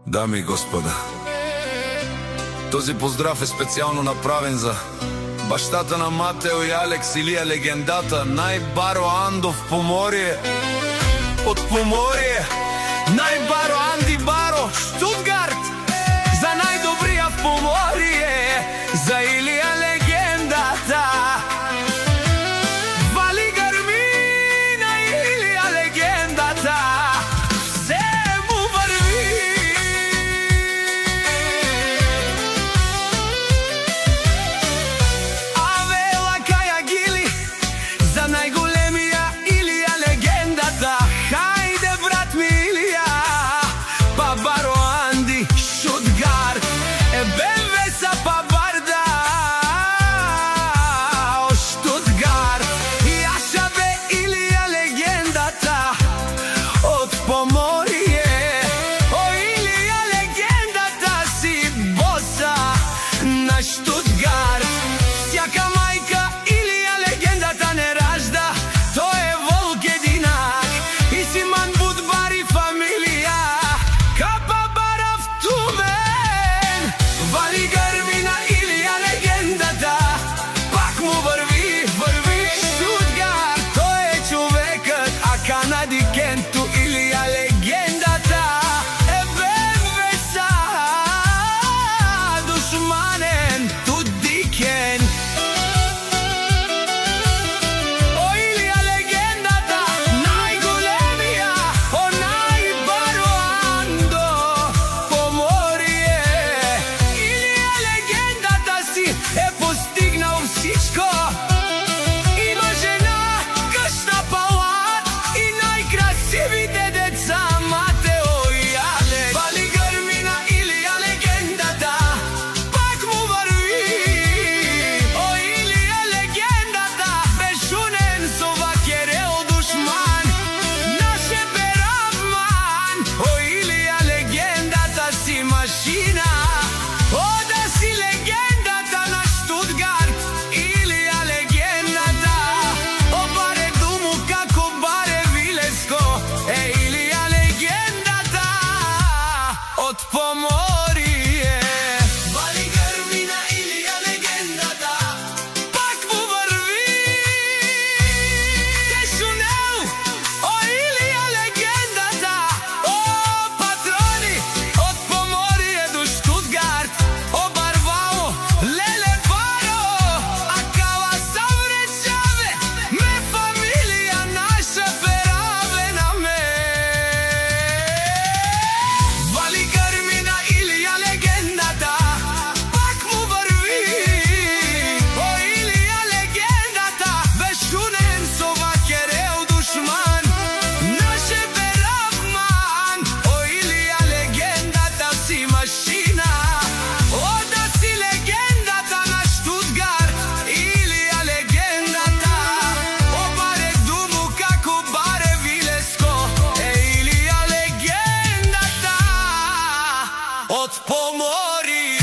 Дами и господа, този поздрав е специјално направен за баштата на Матео и Алекс Илија, легендата Најбаро Андов Поморие. Од Поморие, Најбаро Анди Баро, Штутгарт, за најдобрија в Поморие, за Илија легендата. Вали гармина Илија легендата, се му врви. Авела каја гили, за најголемија Илија легендата. Хајде брат ми Илија, па Баро Анди Штутгарт, Веса па Барда, о Штутгарт, јаша бе Илија легендата од Поморие. О Илија легендата си боса на Штутгарт. Сјака мајка Илија легендата не ражда, тој е волк единак и си ман будбари фамилија. Капа барав тумен, вали гармина Илија легендата, пак му врви, врви Штутгарт. Тој е човекот, а канадикенту Илија легендата. Веса душманен тудикен. О Илија легендата, најголемија, о Најбаро Андо Поморие. Илија легендата си е постигнал всичко. Има жена, къща, палат и најкрасивите деца Матео и Алекс. Вали гармина Илија легендата, пак му врви. О Илија легендата, бешунен со вакерел душман, наше беравман. О Илија легендата си машина, о да си легендата на Штутгарт. Илија легендата, о баре думу како баре Вилеско. Е Илија легендата од Поморие. Вали гармина Илија легендата, пак му врви. Тешунел, о Илија легендата, о патрони од Поморие до Штутгарт. О Барвао, леле Баро, а кава савречаве, ме фамилија наша бераве на ме. Вали гармина Илија легендата, пак му врви. О Илија легендата, бешунен со вакерел душман, наше беравман. О Илија легендата си машина, о да си легендата на Штутгарт. Илија легендата, о баре думу како баре Вилеско. Е Илија легендата од Поморие.